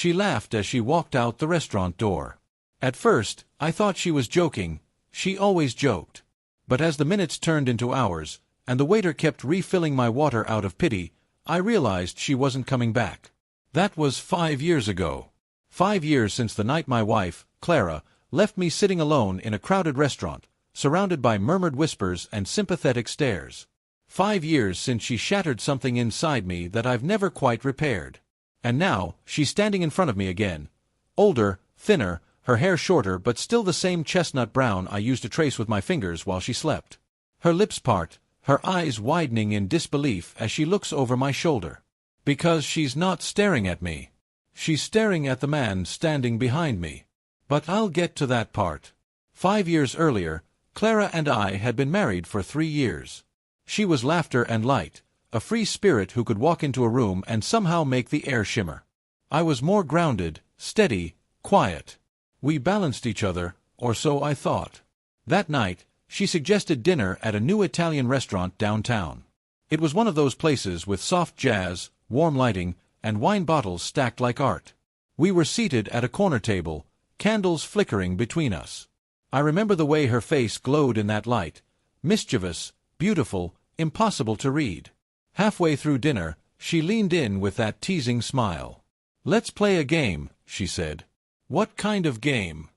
She laughed as she walked out the restaurant door. At first, I thought she was joking. She always joked. But as the minutes turned into hours, and the waiter kept refilling my water out of pity, I realized she wasn't coming back. That was 5 years ago. 5 years since the night my wife, Clara, left me sitting alone in a crowded restaurant, surrounded by murmured whispers and sympathetic stares. 5 years since she shattered something inside me that I've never quite repaired. And now, she's standing in front of me again. Older, thinner, her hair shorter but still the same chestnut brown I used to trace with my fingers while she slept. Her lips part, her eyes widening in disbelief as she looks over my shoulder. Because she's not staring at me. She's staring at the man standing behind me. But I'll get to that part. 5 years earlier, Clara and I had been married for 3 years. She was laughter and light, a free spirit who could walk into a room and somehow make the air shimmer. I was more grounded, steady, quiet. We balanced each other, or so I thought. That night, she suggested dinner at a new Italian restaurant downtown. It was one of those places with soft jazz, warm lighting, and wine bottles stacked like art. We were seated at a corner table, candles flickering between us. I remember the way her face glowed in that light, mischievous, beautiful, impossible to read. Halfway through dinner, she leaned in with that teasing smile. "Let's play a game," she said. "What kind of game?"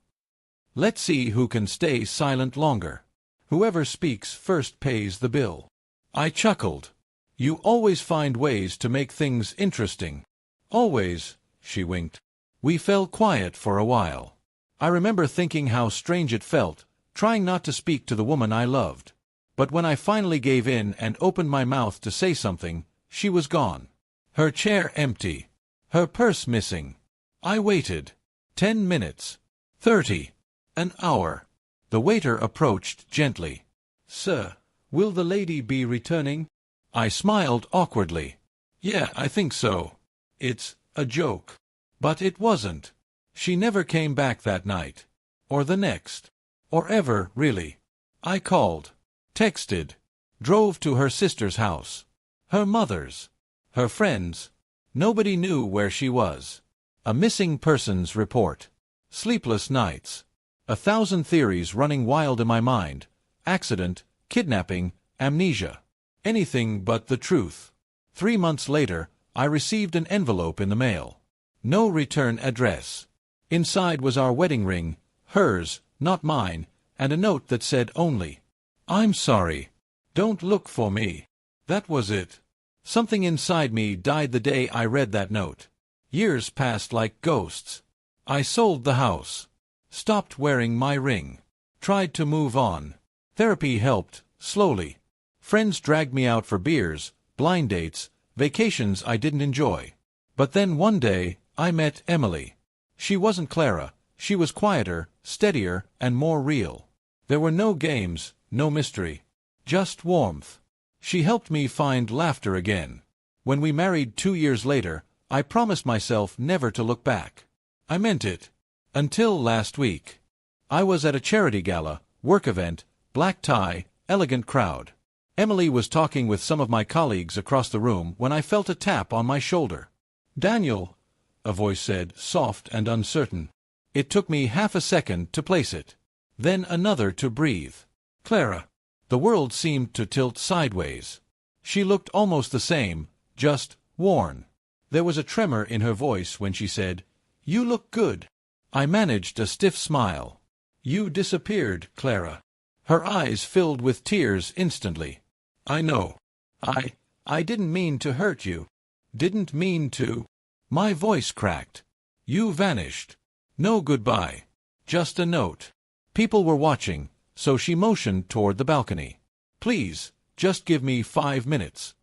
"Let's see who can stay silent longer. Whoever speaks first pays the bill." I chuckled. "You always find ways to make things interesting." "Always," she winked. We fell quiet for a while. I remember thinking how strange it felt, trying not to speak to the woman I loved. But when I finally gave in and opened my mouth to say something, she was gone. Her chair empty. Her purse missing. I waited. 10 minutes. 30. An hour. The waiter approached gently. "Sir, will the lady be returning?" I smiled awkwardly. "Yeah, I think so. It's a joke." But it wasn't. She never came back that night. Or the next. Or ever, really. I called. Texted. Drove to her sister's house. Her mother's. Her friends. Nobody knew where she was. A missing persons report. Sleepless nights. 1,000 theories running wild in my mind. Accident, kidnapping, amnesia. Anything but the truth. 3 months later, I received an envelope in the mail. No return address. Inside was our wedding ring, hers, not mine, and a note that said only, "I'm sorry. Don't look for me." That was it. Something inside me died the day I read that note. Years passed like ghosts. I sold the house. Stopped wearing my ring. Tried to move on. Therapy helped, slowly. Friends dragged me out for beers, blind dates, vacations I didn't enjoy. But then one day, I met Emily. She wasn't Clara. She was quieter, steadier, and more real. There were no games, no mystery. Just warmth. She helped me find laughter again. When we married 2 years later, I promised myself never to look back. I meant it. Until last week. I was at a charity gala, work event, black tie, elegant crowd. Emily was talking with some of my colleagues across the room when I felt a tap on my shoulder. "Daniel," a voice said, soft and uncertain. It took me half a second to place it. Then another to breathe. "Clara." The world seemed to tilt sideways. She looked almost the same, just worn. There was a tremor in her voice when she said, "You look good." I managed a stiff smile. "You disappeared, Clara." Her eyes filled with tears instantly. "I know. I didn't mean to hurt you. Didn't mean to." My voice cracked. "You vanished. No goodbye. Just a note." People were watching, so she motioned toward the balcony. "Please, just give me 5 minutes."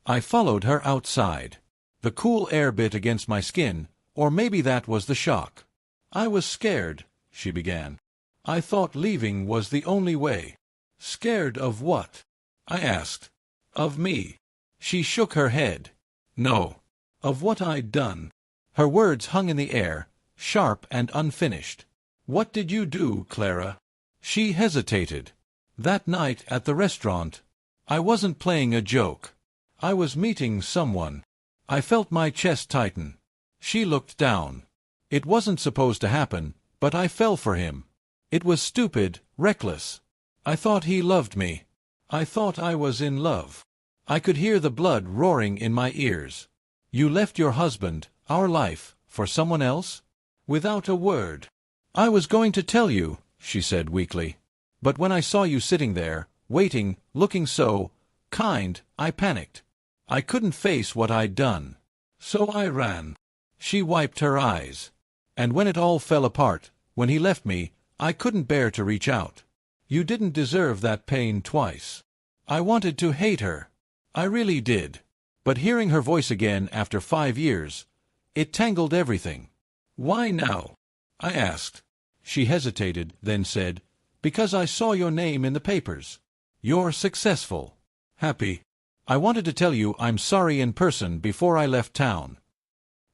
I followed her outside. The cool air bit against my skin, or maybe that was the shock. "I was scared," she began. "I thought leaving was the only way." "Scared of what?" I asked. "Of me." She shook her head. "No. Of what I'd done." Her words hung in the air, sharp and unfinished. "What did you do, Clara?" She hesitated. "That night at the restaurant. I wasn't playing a joke. I was meeting someone." I felt my chest tighten. She looked down. It wasn't supposed to happen, but I fell for him. It was stupid, reckless. I thought he loved me. I thought I was in love. I could hear the blood roaring in my ears. You left your husband, our life, for someone else? Without a word. I was going to tell you, she said weakly. But when I saw you sitting there, waiting, looking so kind, I panicked. I couldn't face what I'd done. So I ran. She wiped her eyes. And when it all fell apart, when he left me, I couldn't bear to reach out. You didn't deserve that pain twice. I wanted to hate her. I really did. But hearing her voice again after 5 years, it tangled everything. Why now? I asked. She hesitated, then said, because I saw your name in the papers. You're successful. Happy. I wanted to tell you I'm sorry in person before I left town.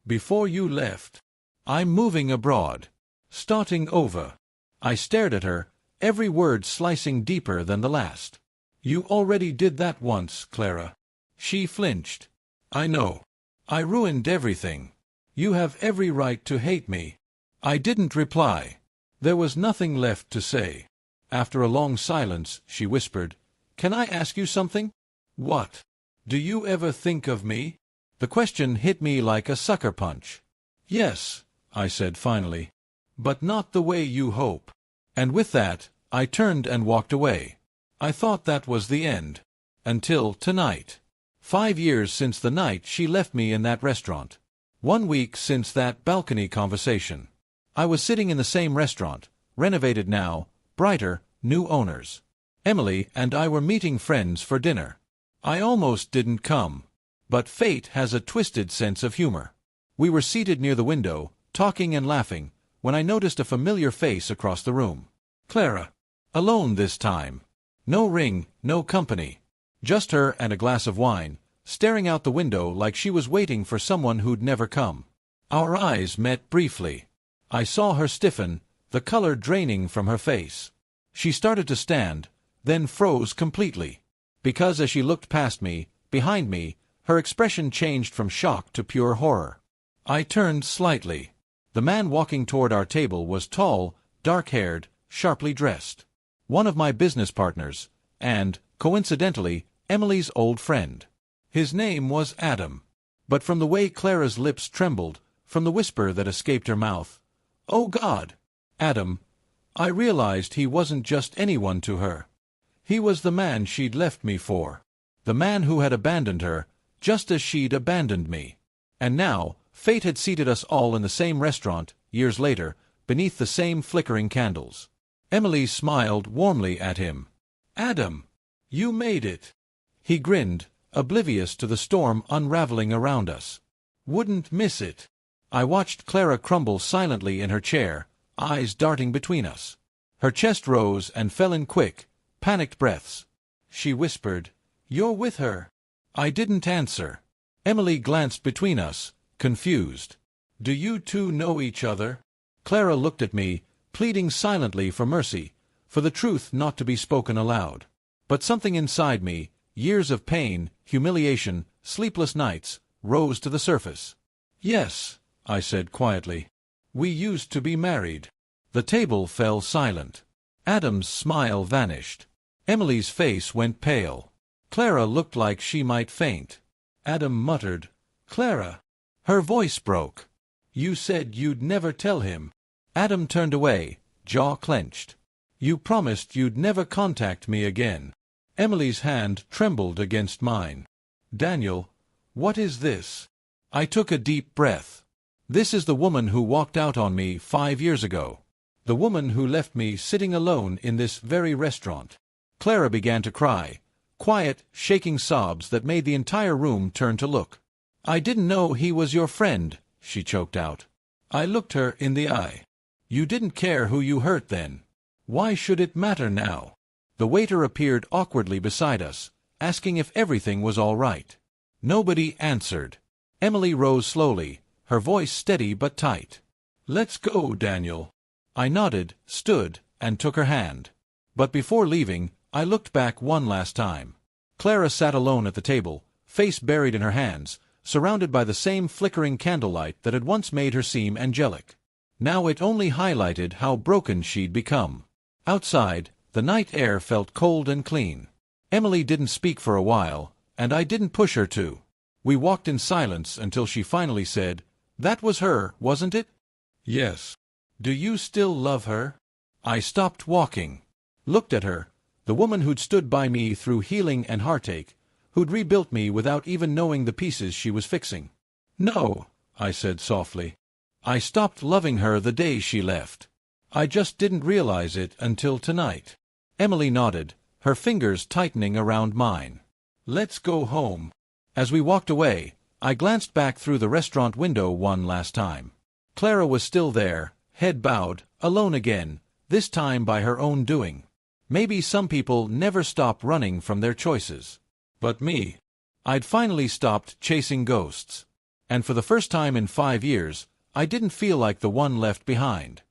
Before you left. I'm moving abroad. Starting over. I stared at her, every word slicing deeper than the last. You already did that once, Clara. She flinched. I know. I ruined everything. You have every right to hate me. I didn't reply. There was nothing left to say. After a long silence, she whispered, Can I ask you something? What? Do you ever think of me? The question hit me like a sucker punch. Yes, I said finally. But not the way you hope. And with that, I turned and walked away. I thought that was the end. Until tonight. 5 years since the night she left me in that restaurant. 1 week since that balcony conversation. I was sitting in the same restaurant, renovated now, brighter, new owners. Emily and I were meeting friends for dinner. I almost didn't come. But fate has a twisted sense of humor. We were seated near the window, talking and laughing, when I noticed a familiar face across the room. Clara. Alone this time. No ring, no company. Just her and a glass of wine, staring out the window like she was waiting for someone who'd never come. Our eyes met briefly. I saw her stiffen, the color draining from her face. She started to stand, then froze completely. Because as she looked past me, behind me, her expression changed from shock to pure horror. I turned slightly. The man walking toward our table was tall, dark-haired, sharply dressed. One of my business partners, and, coincidentally, Emily's old friend. His name was Adam. But from the way Clara's lips trembled, from the whisper that escaped her mouth, "Oh God!" Adam, I realized he wasn't just anyone to her. He was the man she'd left me for. The man who had abandoned her, just as she'd abandoned me. And now, fate had seated us all in the same restaurant, years later, beneath the same flickering candles. Emily smiled warmly at him. "Adam, you made it." He grinned, oblivious to the storm unraveling around us. "Wouldn't miss it." I watched Clara crumble silently in her chair, eyes darting between us. Her chest rose and fell in quick, panicked breaths. She whispered, "You're with her." I didn't answer. Emily glanced between us, confused. "Do you two know each other?" Clara looked at me, pleading silently for mercy, for the truth not to be spoken aloud. But something inside me, years of pain, humiliation, sleepless nights, rose to the surface. "Yes," I said quietly. "We used to be married." The table fell silent. Adam's smile vanished. Emily's face went pale. Clara looked like she might faint. Adam muttered, "Clara." Her voice broke. "You said you'd never tell him." Adam turned away, jaw clenched. "You promised you'd never contact me again." Emily's hand trembled against mine. "Daniel, what is this?" I took a deep breath. This is the woman who walked out on me 5 years ago. The woman who left me sitting alone in this very restaurant. Clara began to cry, quiet, shaking sobs that made the entire room turn to look. "I didn't know he was your friend," she choked out. I looked her in the eye. "You didn't care who you hurt then. Why should it matter now?" The waiter appeared awkwardly beside us, asking if everything was all right. Nobody answered. Emily rose slowly, her voice steady but tight. "Let's go, Daniel." I nodded, stood, and took her hand. But before leaving, I looked back one last time. Clara sat alone at the table, face buried in her hands, surrounded by the same flickering candlelight that had once made her seem angelic. Now it only highlighted how broken she'd become. Outside, the night air felt cold and clean. Emily didn't speak for a while, and I didn't push her to. We walked in silence until she finally said, "That was her, wasn't it?" "Yes." "Do you still love her?" I stopped walking. Looked at her, the woman who'd stood by me through healing and heartache, who'd rebuilt me without even knowing the pieces she was fixing. "No," I said softly. "I stopped loving her the day she left. I just didn't realize it until tonight." Emily nodded, her fingers tightening around mine. "Let's go home." As we walked away, I glanced back through the restaurant window one last time. Clara was still there, head bowed, alone again, this time by her own doing. Maybe some people never stop running from their choices. But me, I'd finally stopped chasing ghosts. And for the first time in 5 years, I didn't feel like the one left behind.